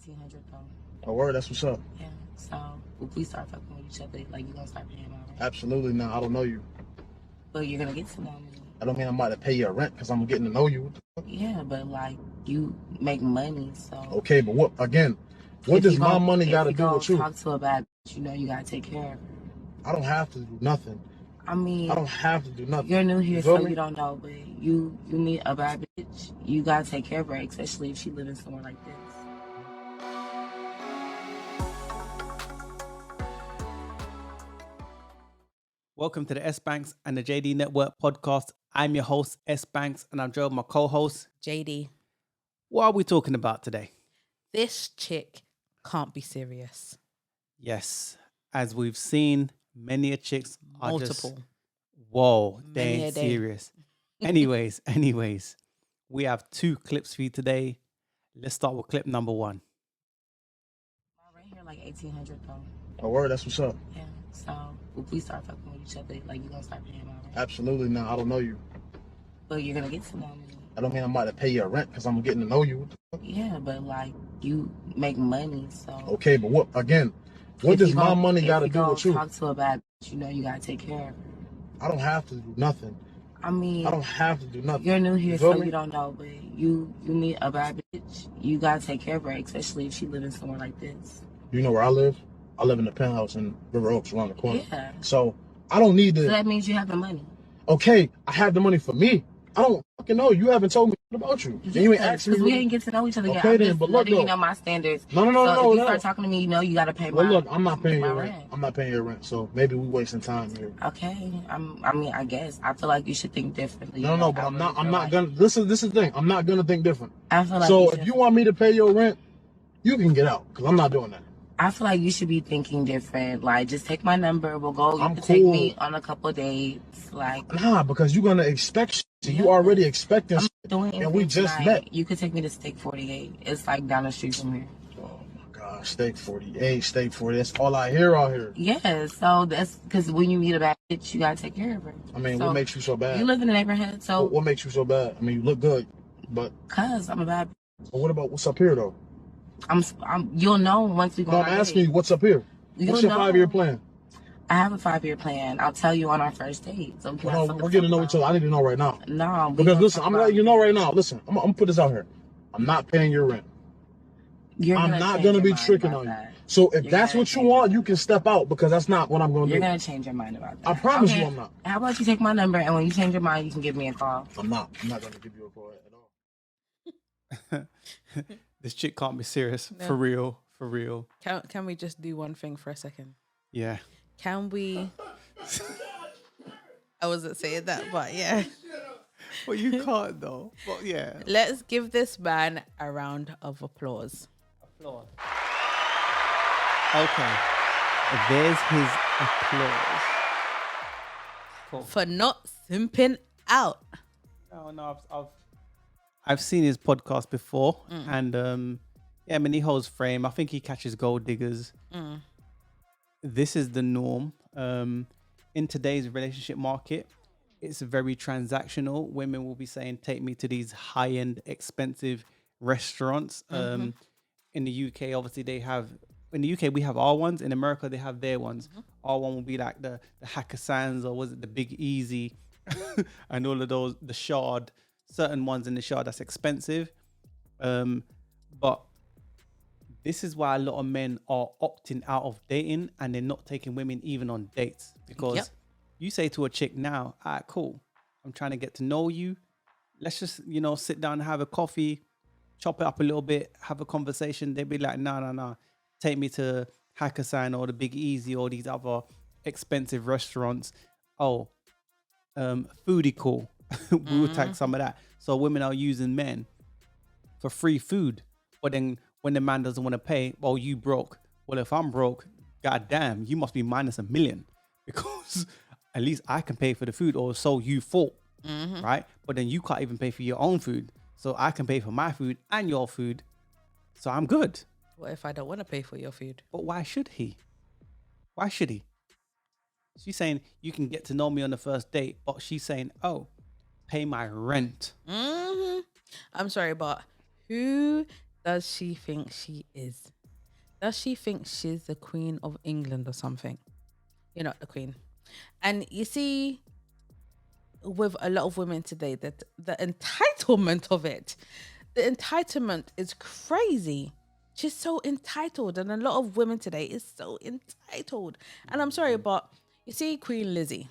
$1,800 though. Oh, word, that's what's up. Yeah. So if we start fucking with each other, like you gonna start paying my rent. Absolutely not. I don't know you. But you're gonna get to know me. I don't mean I'm about to pay your rent because I'm getting to know you. Yeah, but like you make money, so. Okay, but what does my money got to do with you? Talk to a bad bitch, you know you gotta take care of her. I don't have to do nothing. I mean, I don't have to do nothing. You're new here, so you don't know, but you meet a bad bitch, you gotta take care of her, especially if she living somewhere like this. Welcome to the S.Banks&JD Network podcast. I'm your host, S.Banks, and I'm joined by my co-host, JD. What are we talking about today? This chick can't be serious. Yes, as we've seen, many a chicks are Multiple. just, whoa, they Many ain't a day. serious. Anyways, we have two clips for you today. Let's start with clip number one. My rent here like $1,800 though. Oh, word, that's what's up. Yeah. So if we start fucking with each other, like you gonna start paying my rent. Absolutely not. I don't know you. But you're gonna get to know me. I don't mean I'm about to pay your rent because I'm getting to know you. Yeah, but like you make money, so. Okay, but what does my money got to do with you? Talk to a bad bitch, you know you gotta take care of her. I don't have to do nothing. I mean, I don't have to do nothing. You're new here, feel so me? you don't know, but you meet a bad bitch, you gotta take care of her, especially if she living somewhere like this. You know where I live? I live in the penthouse in River Oaks around the corner. Yeah. So I don't need to. So that means you have the money. Okay, I have the money for me. I don't fucking know. You haven't told me about you. And you ain't asked me. Because we didn't get to know each other yet. Okay, I'm then, just but look, letting you though. know my standards. No. So if you start talking to me, you know you gotta pay my Well, look, I'm not paying my your rent. I'm not paying your rent. So maybe we wasting time here. Okay. I mean, I guess. I feel like you should think differently. No, but I'm not gonna. This is the thing. I'm not gonna think different. I feel like So if you want me to pay your rent, you can get out because I'm not doing that. I feel like you should be thinking different. Like, just take my number. We'll go. You I'm can take cool. me on a couple of dates. Like, Nah, because you're gonna expect shit. Yeah. You already expecting I'm shit. doing And we anything just tonight. met. You could take me to Steak 48. It's like down the street from here. Oh my gosh, steak 48, steak 40. That's all I hear out here. Yeah, so that's because when you meet a bad bitch, you gotta take care of her. I mean, So, what makes you so bad? You live in the neighborhood, so What makes you so bad? I mean, you look good, but cause I'm a bad bitch. what about what's up here though? I'm you'll know once we go No, on I'm our asking you, date. what's up here? You'll What's your know. 5-year plan? I have a 5-year plan. I'll tell you on our first date. So we can have No, something we're getting to know talk each other. I need to know right now. about. No, we Because gonna listen, talk I'm about letting you it. know right now. Listen, I'm gonna put this out here. I'm not paying your rent. I'm not gonna be tricking on you. So if You're that's gonna what you change want, your you can step out because that's not what I'm gonna You're do. gonna change your mind about that. I promise Okay. you I'm not. How about you take my number and when you change your mind, you can give me a call. I'm not gonna give you a call at all. This chick can't be serious. No. For real. Can we just do one thing for a second? Yeah. Can we? I wasn't saying that, but yeah. Well, you can't though. But yeah. Let's give this man a round of applause. Okay. There's his applause. Cool. For not simping out. No, I've seen his podcast before, and yeah, I mean he holds frame. I think he catches gold diggers. This is the norm. In today's relationship market, it's very transactional. Women will be saying, "Take me to these high-end, expensive restaurants." In the UK, obviously they have. In the UK, we have our ones. In America, they have their ones. Our one will be like the Hackasans, or was it the Big Easy, and all of those, the Shard, certain ones in the Shard that's expensive. But this is why a lot of men are opting out of dating and they're not taking women even on dates. Because you say to a chick now, all right, cool, I'm trying to get to know you. Let's just, sit down and have a coffee, chop it up a little bit, have a conversation. They'd be like, no. Take me to Hakkasan or the Big Easy or these other expensive restaurants. Oh, foodie call. We'll tag some of that. So women are using men for free food. But then when the man doesn't want to pay, well, you broke. Well, if I'm broke, goddamn, you must be minus $1 million because at least I can pay for the food, or so you thought, right? But then you can't even pay for your own food. So I can pay for my food and your food. So I'm good. What if I don't want to pay for your food? But why should he? Why should he? She's saying you can get to know me on the first date, but she's saying, oh, pay my rent. I'm sorry, but who does she think she is? Does she think she's the Queen of England or something? You're not the Queen. And you see, with a lot of women today, that the entitlement of it, the entitlement is crazy. She's so entitled, and a lot of women today is so entitled. And I'm sorry, but you see, Queen Lizzie,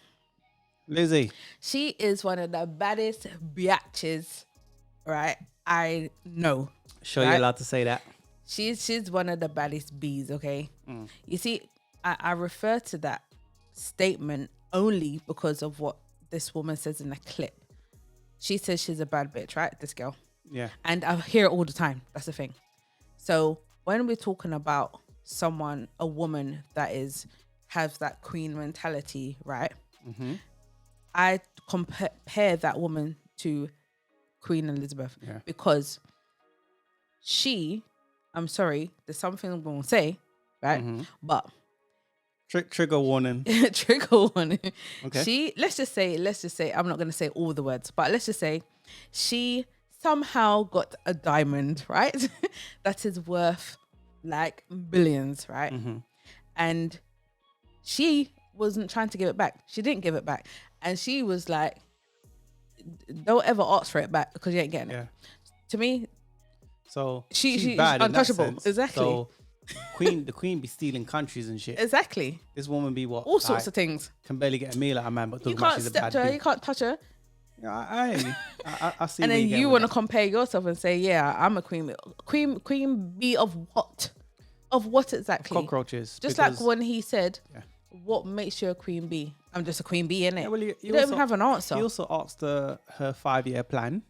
she is one of the baddest biatches, right? I know. Sure, right? you're allowed to say that. She's one of the baddest bees, okay? You see, I refer to that statement only because of what this woman says in the clip. She says she's a bad bitch, right? This girl. Yeah. And I hear it all the time. That's the thing. So when we're talking about someone, a woman that has that queen mentality, right? I compare that woman to Queen Elizabeth because I'm sorry, there's something I'm going to say, right? But trigger warning. Trigger warning. Okay. Let's just say, I'm not going to say all the words, but let's just say she somehow got a diamond, right? That is worth like billions, right? And she wasn't trying to give it back. She didn't give it back. And she was like, don't ever ask for it back because you ain't getting it. To me, so she's bad untouchable. in that sense. Exactly. So the queen be stealing countries and shit. Exactly. This woman be what? All sorts of things. Can barely get a meal out of man, but You talking about can't she's a step bad to her. bee. You can't touch her. Yeah, I see. And where then you're you going want to with compare yourself and say, yeah, I'm a queen. Queen bee of what? Of what exactly? cockroaches. Just like when he said, what makes you a queen bee? I'm just a queen bee, innit? Yeah, well, you don't even have an answer. He also asked her 5-year plan.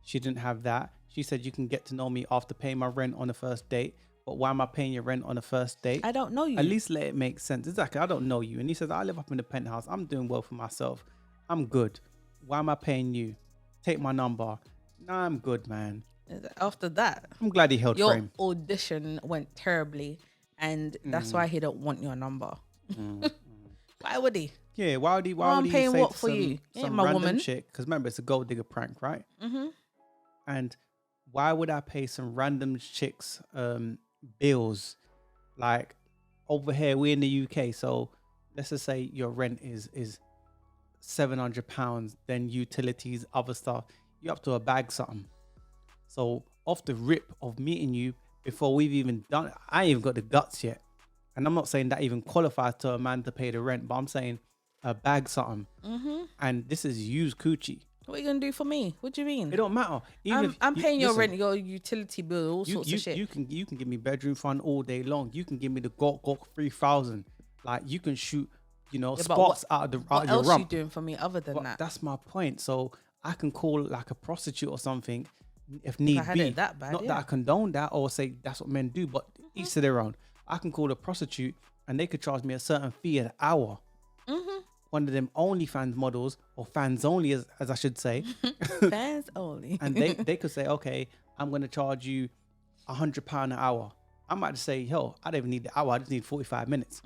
She didn't have that. She said, you can get to know me after paying my rent on the first date. But why am I paying your rent on the first date? I don't know you. At least let it make sense. Exactly. I don't know you. And he says, I live up in the penthouse. I'm doing well for myself. I'm good. Why am I paying you? Take my number. Nah, I'm good, man. After that, I'm glad he held your frame. audition went terribly, and that's why he don't want your number. Why would he? Yeah, why would he? Why I'm would he paying say what to for you? Ain't some my random woman. chick? Because remember, it's a gold digger prank, right? And why would I pay some random chicks bills? Like over here, we're in the UK, so let's just say your rent is £700, then utilities, other stuff. You're up to a bag something. So off the rip of meeting you before we've even done it, I ain't even got the guts yet. And I'm not saying that even qualifies to a man to pay the rent, but I'm saying a bag something. And this is used coochie. What are you gonna do for me? What do you mean? It don't matter. Even I'm paying your rent, your utility bill, all sorts of shit. You can give me bedroom fund all day long. You can give me the Gok 3000. Like you can shoot, sparks out of what your else rump. you doing for me other than that? That's my point. So I can call like a prostitute or something if need be. It that bad, Not that I condone that or say that's what men do, but each to their own. I can call a prostitute and they could charge me a certain fee an hour. One of them OnlyFans models, or fans only, as I should say. Fans only. And they could say, okay, I'm going to charge you £100 an hour. I might just say, yo, I don't even need the hour. I just need 45 minutes.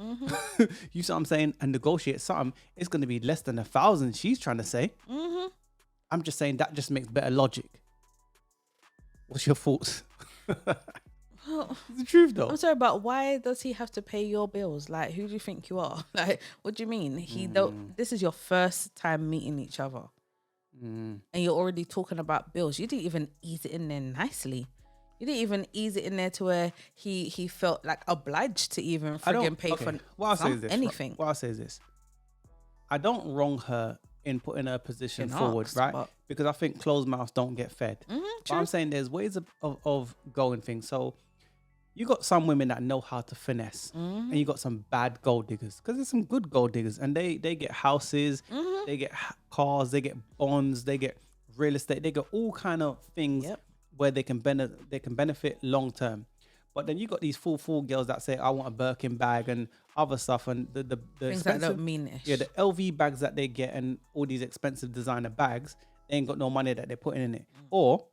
You see what I'm saying? And negotiate something. It's going to be less than 1,000 she's trying to say. I'm just saying that just makes better logic. What's your thoughts? Well, it's the truth though. I'm sorry, but why does he have to pay your bills? Like, who do you think you are? Like, what do you mean? He don't. This is your first time meeting each other, and you're already talking about bills. You didn't even ease it in there nicely. You didn't even ease it in there to where he felt like obliged to even friggin' pay for anything. What I'll say is this: I don't wrong her in putting her position forward, right? Because I think closed mouths don't get fed. But I'm saying there's ways of going things. So you got some women that know how to finesse, and you got some bad gold diggers. Because there's some good gold diggers, and they get houses, they get cars, they get bonds, they get real estate, they get all kind of things where they can benefit long term. But then you got these fool girls that say, I want a Birkin bag and other stuff, and the things that don't mean it. Yeah, the LV bags that they get and all these expensive designer bags, they ain't got no money that they're putting in it. Or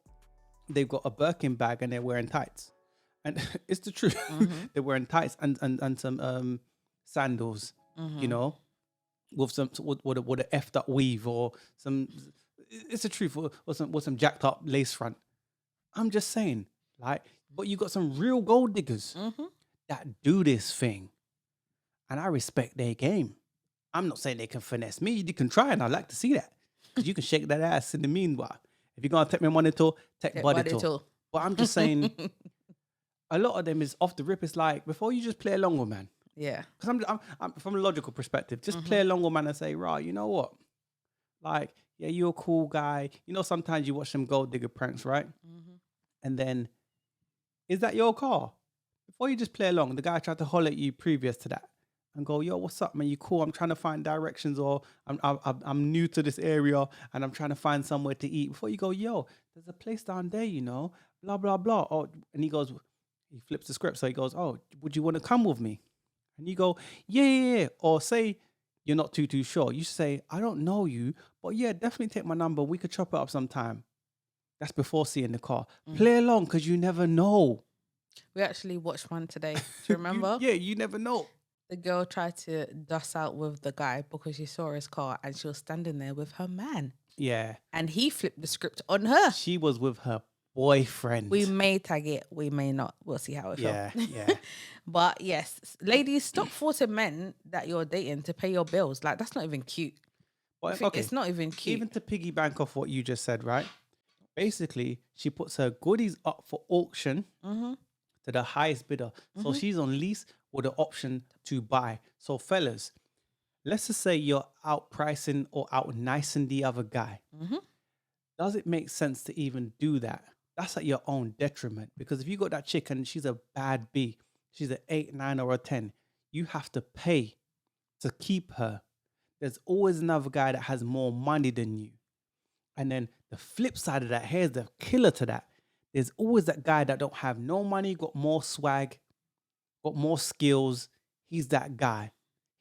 they've got a Birkin bag and they're wearing tights. And it's the truth. They're wearing tights and some sandals, with some with a effed up weave or some. It's the truth. Or some jacked up lace front. I'm just saying, like, But you got some real gold diggers that do this thing. And I respect their game. I'm not saying they can finesse me. You can try, and I like to see that. Because you can shake that ass in the meanwhile. If you're going to take me money to, take body to. But I'm just saying, a lot of them is off the rip. It's like, before you just play along with man. Yeah. Because I'm from a logical perspective, just play along with man and say, right, you know what? Like, yeah, you're a cool guy. You know, sometimes you watch some gold digger pranks, right? And then, is that your car? Before you just play along, the guy tried to holler at you previous to that and go, yo, what's up, man? You cool? I'm trying to find directions, or I'm new to this area and I'm trying to find somewhere to eat. Before you go, yo, there's a place down there, you know, blah, blah, blah. Oh, and he goes, he flips the script. So he goes, oh, would you want to come with me? And you go, yeah. Or say you're not too sure. You say, I don't know you, but yeah, definitely take my number. We could chop it up sometime. That's before seeing the car. Play along, because you never know. We actually watched one today. Do you remember? You never know. The girl tried to dust out with the guy because she saw his car and she was standing there with her man. Yeah. And he flipped the script on her. She was with her boyfriend. We may tag it, we may not. We'll see how it feels. Yeah. But yes, ladies, stop forcing men that you're dating to pay your bills. Like, that's not even cute. Well, It's not even cute. Even to piggyback off what you just said, right? Basically, she puts her goodies up for auction to the highest bidder. So she's on lease with the option to buy. So fellas, let's just say you're outpricing or out-nicing the other guy. Does it make sense to even do that? That's at your own detriment. Because if you got that chick and she's a bad B, she's an 8, 9, or a 10, you have to pay to keep her. There's always another guy that has more money than you. And then the flip side of that, here's the killer to that. There's always that guy that don't have no money, got more swag, got more skills. He's that guy.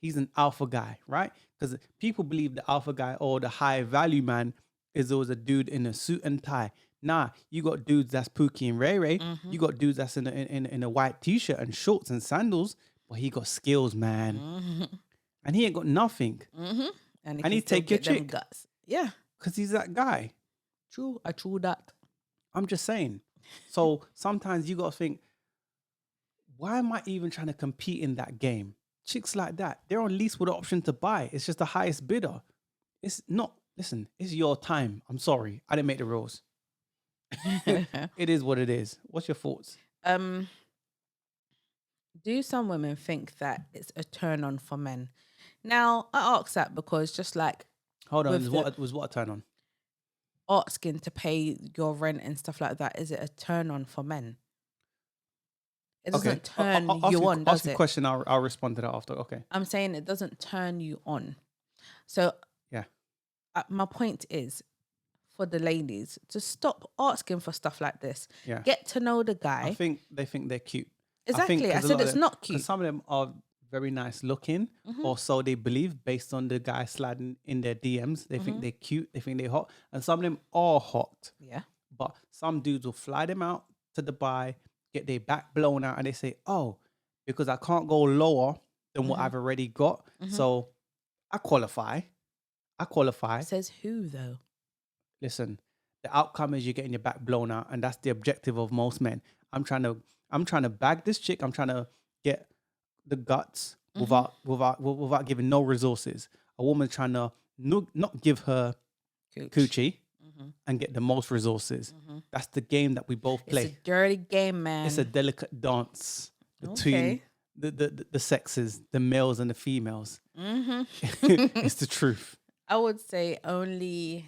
He's an alpha guy, right? Because people believe the alpha guy or the high value man is always a dude in a suit and tie. Nah, you got dudes that's Pookie and Ray Ray. You got dudes that's in a white t-shirt and shorts and sandals, but he got skills, man. And he ain't got nothing. And he take your chick. Guts. Yeah. Because he's that guy. True. I true that. I'm just saying. So sometimes you got to think, why am I even trying to compete in that game? Chicks like that, they're on lease with the option to buy. It's just the highest bidder. It's not, listen, it's your time. I'm sorry. I didn't make the rules. It is what it is. What's your thoughts? Do some women think that it's a turn on for men? Now, I ask that because just like... Hold on, was what a turn on? Asking to pay your rent and stuff like that, is it a turn on for men? It doesn't turn you on, does it? Ask a question, I'll respond to that after. Okay. I'm saying it doesn't turn you on. So yeah, my point is for the ladies to stop asking for stuff like this. Yeah. Get to know the guy. I think they think they're cute. Exactly. I said it's not cute. Some of them are very nice looking, or so they believe based on the guy sliding in their DMs. They think they're cute, they think they're hot, and some of them are hot. Yeah. But some dudes will fly them out to Dubai, get their back blown out, and they say, oh, because I can't go lower than what I've already got, so I qualify. Says who though? Listen, the outcome is you're getting your back blown out, and that's the objective of most men. I'm trying to bag this chick. I'm trying to get the guts without giving no resources. A woman trying to not give her coochie and get the most resources. That's the game that we both play. It's a dirty game, man. It's a delicate dance between the sexes, the males and the females. It's the truth. I would say only,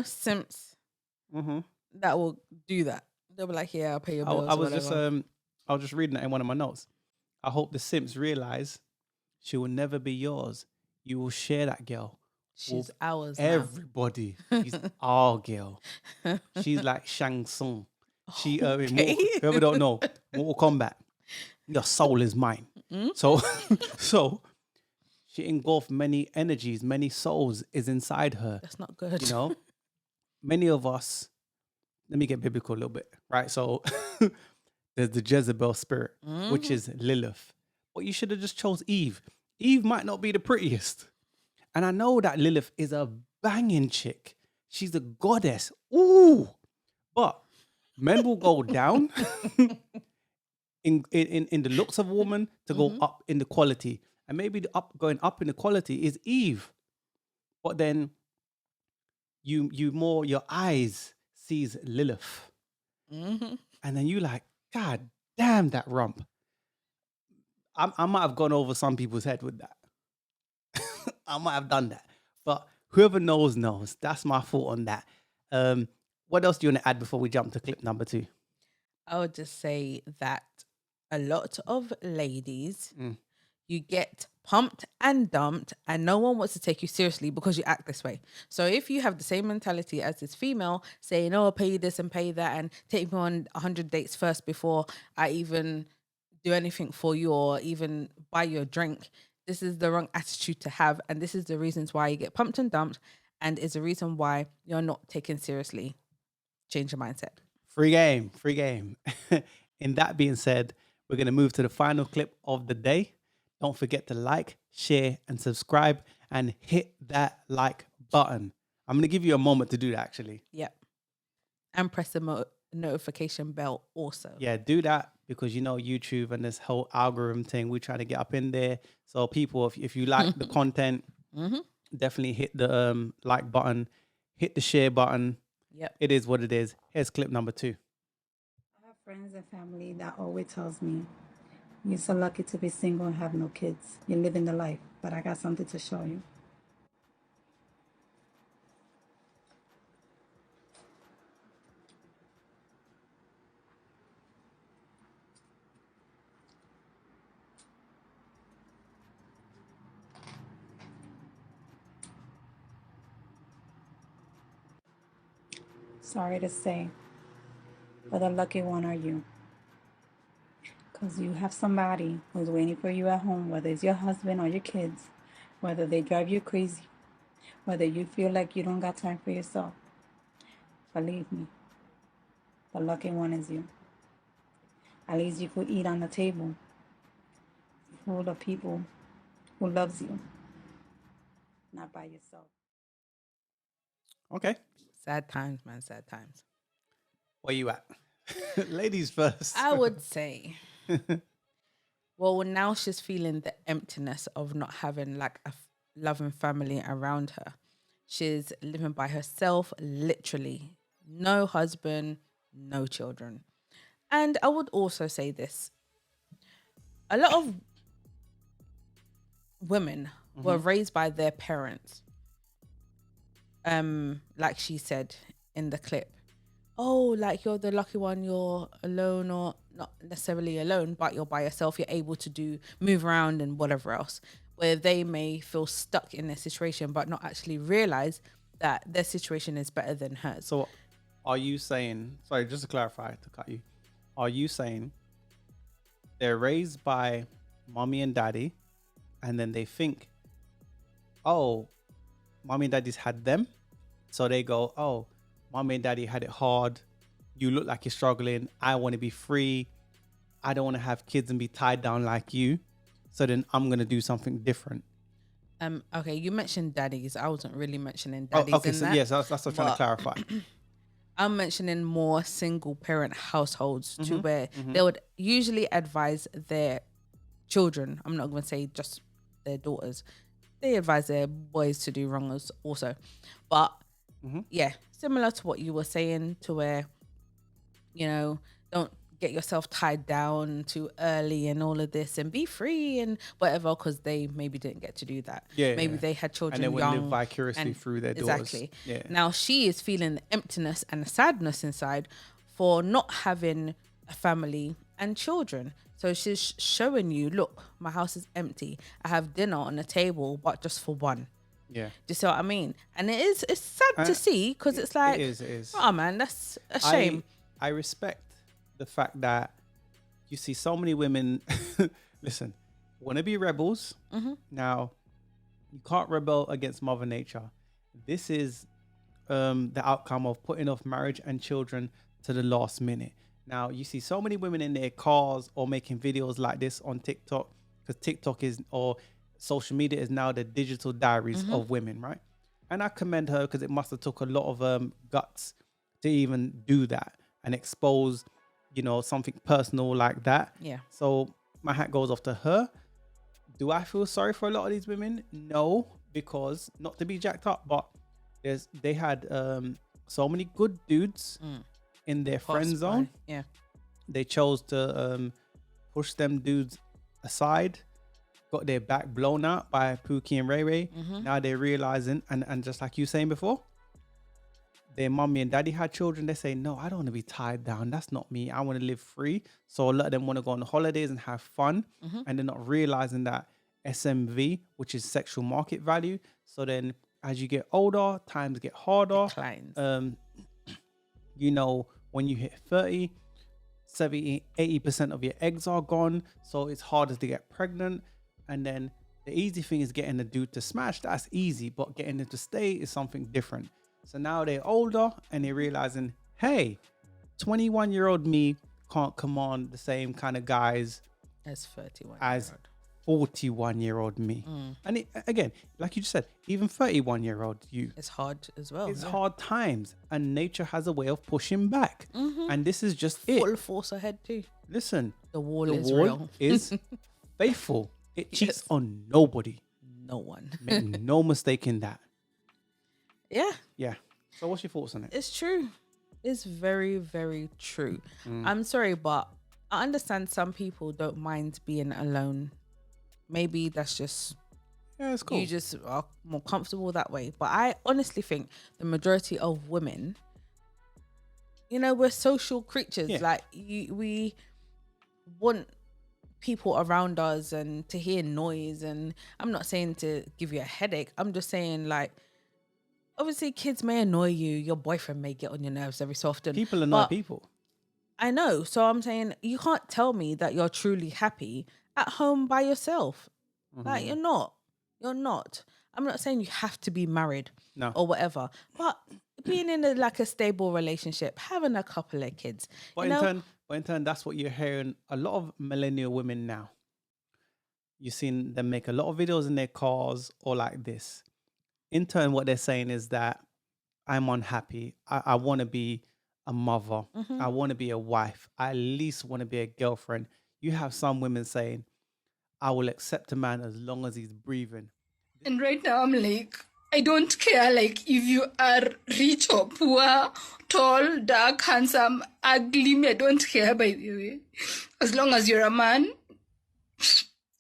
simps that will do that. They'll be like, yeah, I'll pay your bills. I was just reading that in one of my notes. I hope the simps realize she will never be yours. You will share that girl. She's ours now. Everybody. She's our girl. She's like Shang Tsung. She, whoever don't know, Mortal Kombat. Your soul is mine. So she engulfed many energies, many souls is inside her. That's not good. Many of us, let me get biblical a little bit, right? So there's the Jezebel spirit, which is Lilith. But you should have just chose Eve. Eve might not be the prettiest. And I know that Lilith is a banging chick. She's a goddess. Ooh. But Men will go down in the looks of a woman to go up in the quality. And maybe the going up in the quality is Eve. But then your eyes sees Lilith. Mm-hmm. And then you like, God damn that rump. I might have gone over some people's head with that. I might have done that. But whoever knows. That's my thought on that. What else do you want to add before we jump to clip number 2? I would just say that a lot of ladies, you get pumped and dumped, and no one wants to take you seriously because you act this way. So if you have the same mentality as this female, saying, "Oh, I'll pay you this and pay that, and take me on 100 dates first before I even do anything for you or even buy you a drink," this is the wrong attitude to have, and this is the reasons why you get pumped and dumped, and is the reason why you're not taken seriously. Change your mindset. Free game. In that being said, we're going to move to the final clip of the day. Don't forget to like, share, and subscribe, and hit that like button. I'm going to give you a moment to do that, actually. Yep. And press the notification bell also. Yeah, do that, because YouTube and this whole algorithm thing, we're trying to get up in there. So people, if you like the content, definitely hit the like button, hit the share button. Yep. It is what it is. Here's clip number 2. I have friends and family that always tells me, "You're so lucky to be single and have no kids. You're living the life, but I got something to show you." Sorry to say, but the lucky one are you. Because you have somebody who's waiting for you at home, whether it's your husband or your kids, whether they drive you crazy, whether you feel like you don't got time for yourself. Believe me, the lucky one is you. At least you could eat on the table full of people who loves you, not by yourself. Okay. Sad times, man. Sad times. Where you at? Ladies first. I would say, well, now she's feeling the emptiness of not having like a loving family around her. She's living by herself, literally. No husband, no children. And I would also say this. A lot of women were raised by their parents. Like she said in the clip, "Oh, like you're the lucky one, you're alone," or not necessarily alone, but you're by yourself, you're able to move around and whatever else, where they may feel stuck in their situation but not actually realize that their situation is better than hers. So are you saying, sorry, just to clarify, to cut you, are you saying they're raised by mommy and daddy, and then they think, "Oh, mommy and daddy's had them," so they go, "Oh, mommy and daddy had it hard. You look like you're struggling. I want to be free. I don't want to have kids and be tied down like you. So then I'm going to do something different." Okay, you mentioned daddies. I wasn't really mentioning daddies. Oh, okay, so that, yes, that's what I'm trying to clarify. I'm mentioning more single parent households to where they would usually advise their children. I'm not going to say just their daughters. They advise their boys to do wrong also. But yeah, similar to what you were saying, to where, don't get yourself tied down too early and all of this, and be free and whatever, because they maybe didn't get to do that. Maybe they had children and they young. Live vicariously through their daughters. Exactly. Yeah. Now she is feeling the emptiness and the sadness inside for not having a family and children. So she's showing you, "Look, my house is empty. I have dinner on the table, but just for one." Yeah. Do you see what I mean? And it's sad to see, because it's like, it is. Oh man, that's a shame. I respect the fact that you see so many women, listen, want to be rebels. Now, you can't rebel against Mother Nature. This is the outcome of putting off marriage and children to the last minute. Now, you see so many women in their cars or making videos like this on TikTok, because TikTok or social media is now the digital diaries of women, right? And I commend her, because it must have took a lot of guts to even do that. and expose, something personal like that. Yeah. So my hat goes off to her. Do I feel sorry for a lot of these women? No, because not to be jacked up, but they had so many good dudes in their friend Passed zone. by. Yeah. They chose to push them dudes aside, got their back blown out by Pookie and Ray Ray. Now they're realizing, and just like you saying before, their mommy and daddy had children. They say, no, I don't want to be tied down. That's not me. I want to live free. So a lot of them want to go on holidays and have fun. And they're not realizing that SMV, which is sexual market value. So then as you get older, times get harder. Declines. When you hit 30, 70, 80% of your eggs are gone. So it's harder to get pregnant. And then the easy thing is getting the dude to smash. That's easy. But getting them to stay is something different. So now they're older and they're realizing, hey, 21-year-old me can't command the same kind of guys as 31 as 41-year-old me. And again, like you just said, even 31-year-old you. It's hard as well. It's hard times. And nature has a way of pushing back. And this is just it. Full force ahead too. Listen, The wall is real. is faithful. It cheats on nobody. No one. Make no mistake in that. Yeah. Yeah. So what's your thoughts on it? It's true. It's very, very true. I'm sorry, but I understand some people don't mind being alone. Maybe that's just, Yeah, it's cool. you just are more comfortable that way. But I honestly think the majority of women, we're social creatures. Yeah. Like we want people around us and to hear noise. And I'm not saying to give you a headache. I'm just saying, like, obviously kids may annoy you. Your boyfriend may get on your nerves every so often. People annoy people. I know. So I'm saying you can't tell me that you're truly happy at home by yourself. Like, you're not. You're not. I'm not saying you have to be married or whatever. But being in a stable relationship, having a couple of kids. But in turn, that's what you're hearing. A lot of millennial women now. You've seen them make a lot of videos in their cars or like this. In turn, what they're saying is that I'm unhappy. I want to be a mother. I want to be a wife. I at least want to be a girlfriend. You have some women saying, I will accept a man as long as he's breathing. And right now I'm like, I don't care like if you are rich or poor, tall, dark, handsome, ugly, I don't care, by the way. As long as you're a man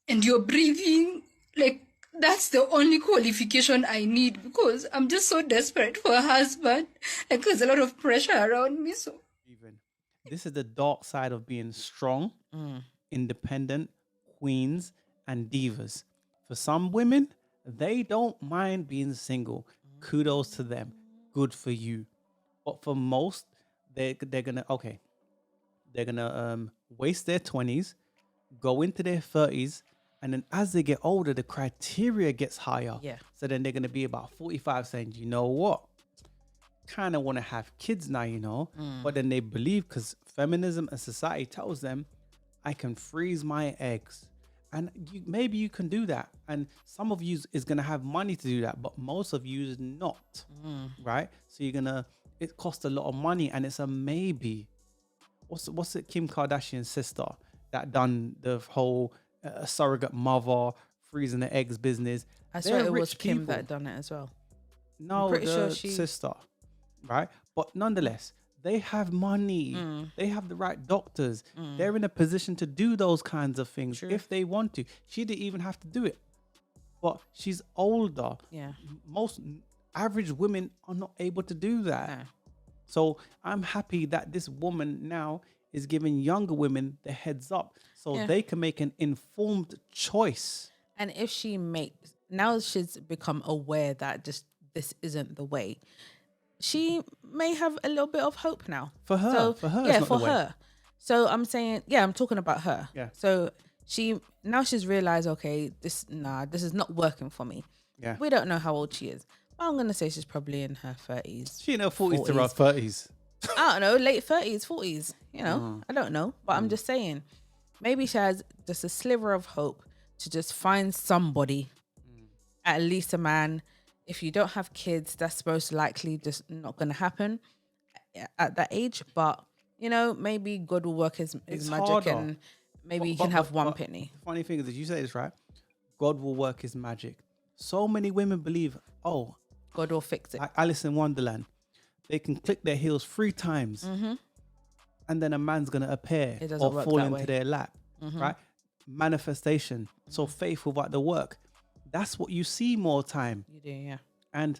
and you're breathing, like, that's the only qualification I need, because I'm just so desperate for a husband. Like, there's a lot of pressure around me. So this is the dark side of being strong, independent, queens, and divas. For some women, they don't mind being single. Kudos to them. Good for you. But for most, they're gonna waste their 20s, go into their 30s. And then as they get older, the criteria gets higher. Yeah. So then they're going to be about 45 saying, you know what? Kind of want to have kids now, But then they believe, because feminism and society tells them, I can freeze my eggs. And maybe you can do that. And some of you is going to have money to do that. But most of you is not. Right? So it costs a lot of money. And it's a maybe. What's it? Kim Kardashian's sister that done the whole... a surrogate mother, freezing the eggs business. I swear it was rich Kim people. that done it as well. No, pretty the sure sister, right? But nonetheless, they have money. They have the right doctors. They're in a position to do those kinds of things if they want to. She didn't even have to do it. But she's older. Yeah. Most average women are not able to do that. No. So I'm happy that this woman now is giving younger women the heads up so they can make an informed choice. And if she now she's become aware that this isn't the way, she may have a little bit of hope now. For her. So, for her. Yeah, it's not for the way. her. So I'm saying, I'm talking about her. Yeah. So she's realized, okay, this is not working for me. Yeah. We don't know how old she is. But I'm going to say she's probably in her 30s. She in her 40s to around 30s. I don't know, late 30s, 40s, I don't know. But I'm just saying, maybe she has just a sliver of hope to just find somebody, at least a man. If you don't have kids, that's most likely just not going to happen at that age. But, you know, maybe God will work his It's magic harder. and maybe you But- can have but- one but penny. The funny thing is, did you say this right? God will work his magic. So many women believe, oh, God will fix it. like Alice in Wonderland, they can click their heels 3 times and then a man's going to appear It doesn't or work fall that into way. their lap, right? Manifestation. So faith without the work. That's what you see more time. You do, yeah. And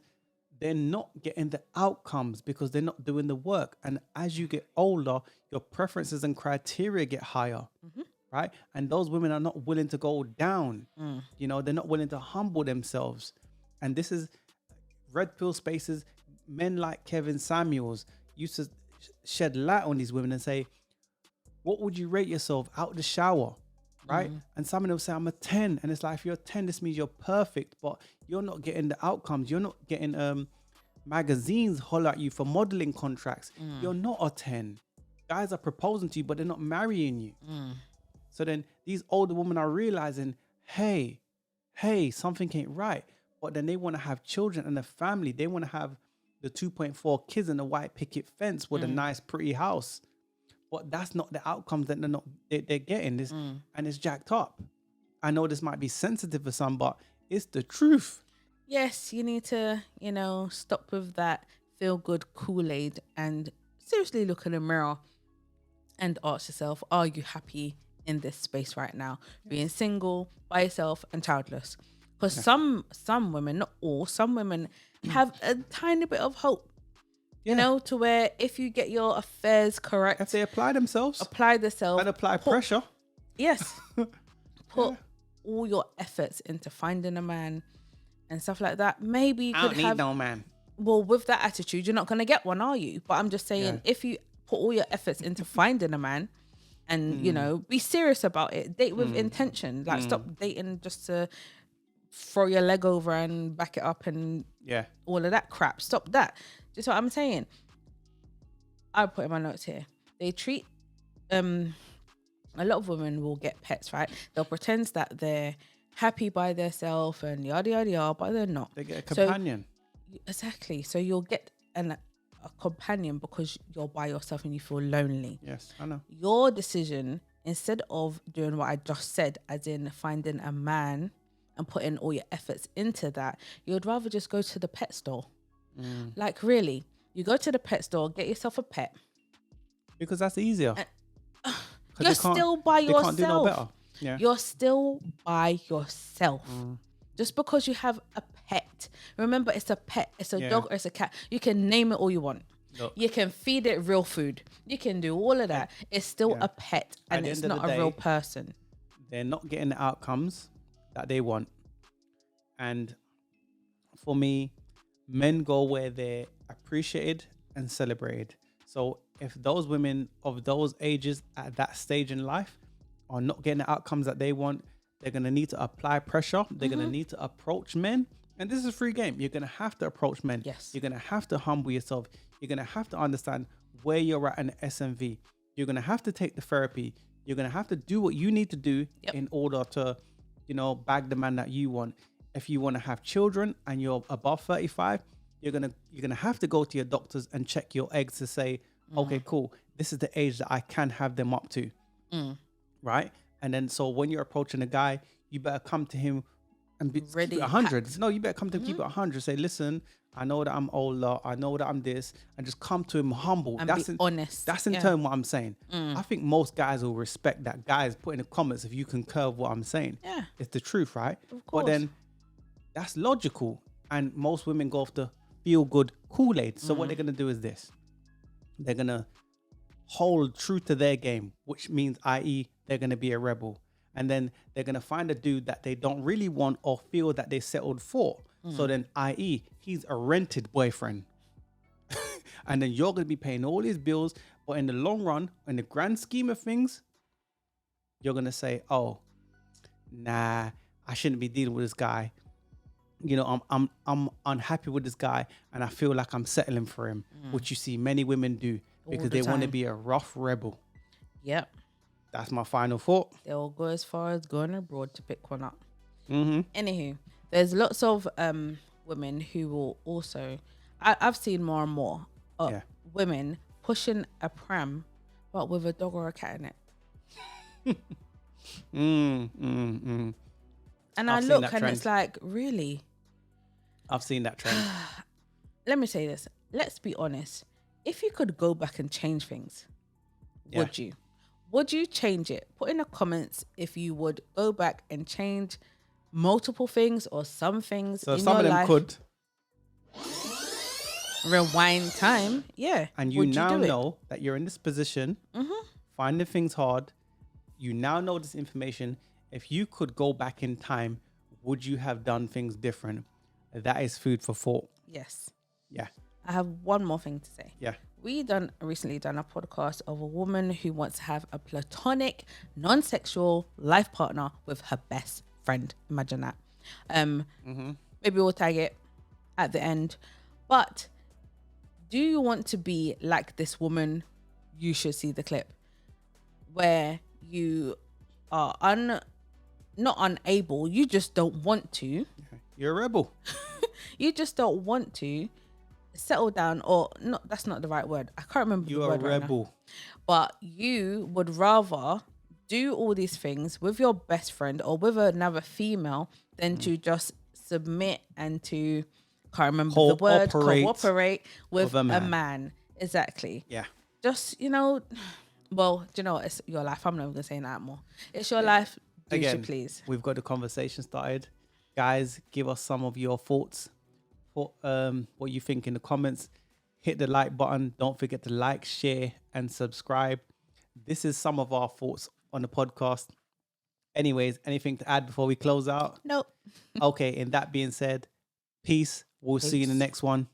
they're not getting the outcomes because they're not doing the work. And as you get older, your preferences and criteria get higher, right? And those women are not willing to go down. You know, they're not willing to humble themselves. And this is red pill spaces. Men like Kevin Samuels used to shed light on these women and say, what would you rate yourself out the shower? Right? And some of them say, I'm a 10. And it's like, if you're a 10, this means you're perfect, but you're not getting the outcomes. You're not getting magazines holler at you for modeling contracts. You're not a 10. Guys are proposing to you, but they're not marrying you. So then these older women are realizing, hey, something ain't right. But then they want to have children and a family. They want to have the 2.4 kids and a white picket fence with a nice, pretty house. But that's not the outcomes that they're getting. This and it's jacked up. I know this might be sensitive for some, but it's the truth. Yes, you need to, you know, stop with that feel good Kool-Aid and seriously look in the mirror and ask yourself, are you happy in this space right now? Being single, by yourself and childless. Because some women, not all, some women have a tiny bit of hope. You know, to where if you get your affairs correct, If they apply themselves and apply pressure. Yes. Put all your efforts into finding a man and stuff like that. Maybe you I could don't need have, no man. well, with that attitude, you're not going to get one, are you? But I'm just saying, if you put all your efforts into finding a man and, you know, be serious about it, date with intention. Like, stop dating just to throw your leg over and back it up and all of that crap. Stop that. Just what I'm saying. I put in my notes here. They treat a lot of women will get pets, right? They'll pretend that they're happy by themselves and yada yada yada, but they're not. They get a companion. Exactly. So you'll get a companion because you're by yourself and you feel lonely. Yes, I know. Your decision, instead of doing what I just said, as in finding a man and putting all your efforts into that, you'd rather just go to the pet store. Like, really, you go to the pet store, get yourself a pet. Because that's easier. You're still by yourself. They can't do no better. Yeah. You're still by yourself. Just because you have a pet. Remember, it's a pet. It's a dog or it's a cat. You can name it all you want. Look. You can feed it real food. You can do all of that. It's still a pet and it's not a real person. They're not getting the outcomes that they want. And for me, men go where they're appreciated and celebrated. So if those women of those ages at that stage in life are not getting the outcomes that they want, they're going to need to apply pressure. They're going to need to approach men. And this is a free game. You're going to have to approach men. Yes. You're going to have to humble yourself. You're going to have to understand where you're at in the SMV. You're going to have to take the therapy. You're going to have to do what you need to do in order to, you know, bag the man that you want. If you want to have children and you're above 35, you're gonna have to go to your doctors and check your eggs to say, okay, cool, this is the age that I can have them up to, right? And then so when you're approaching a guy, you better come to him and be Ready, 100. No, you better come to him, keep it 100. Say, listen, I know that I'm older, I know that I'm this, and just come to him humble. And That's be honest. That's in turn what I'm saying. I think most guys will respect that. Guys, put in the comments if you concur with what I'm saying. Yeah. It's the truth, right? Of course. But then that's logical. And most women go off the feel good Kool-Aid. So what they're going to do is this. They're going to hold true to their game, which means, i.e., they're going to be a rebel. And then they're going to find a dude that they don't really want or feel that they settled for. So then, i.e., he's a rented boyfriend. And then you're going to be paying all his bills. But in the long run, in the grand scheme of things, you're going to say, oh, nah, I shouldn't be dealing with this guy. You know, I'm unhappy with this guy and I feel like I'm settling for him, which you see many women do because they want to be a rough rebel. Yep. That's my final thought. They'll go as far as going abroad to pick one up. Anywho, there's lots of women who will also, I've seen more and more women pushing a pram but with a dog or a cat in it. And I I've seen look that and trend. it's like, really? I've seen that trend. Let me say this. Let's be honest. If you could go back and change things, would you? Would you change it? Put in the comments if you would go back and change multiple things or some things So in some your of them life. could. Rewind time. Yeah. And you Would now do it? know that you're in this position, finding things hard. You now know this information. If you could go back in time, would you have done things different? That is food for thought. Yes. Yeah. I have one more thing to say. Yeah. We recently done a podcast of a woman who wants to have a platonic, non-sexual life partner with her best friend. Imagine that. Maybe we'll tag it at the end. But do you want to be like this woman? You should see the clip where you are not unable. You just don't want to. You're a rebel. You just don't want to settle down, or not. That's not the right word. I can't remember. You're the a word right now. rebel. But you would rather do all these things with your best friend or with another female than to just submit and to, can't remember the word, cooperate with a man. Exactly. Yeah. Just, well, do you know what? It's your life. I'm not even going to say that more. It's your life. Do Again, you please? we've got the conversation started. Guys, give us some of your thoughts. What you think in the comments. Hit the like button. Don't forget to like, share, and subscribe. This is some of our thoughts on the podcast. Anyways, anything to add before we close out? Nope. Okay, and that being said, peace. We'll see you in the next one.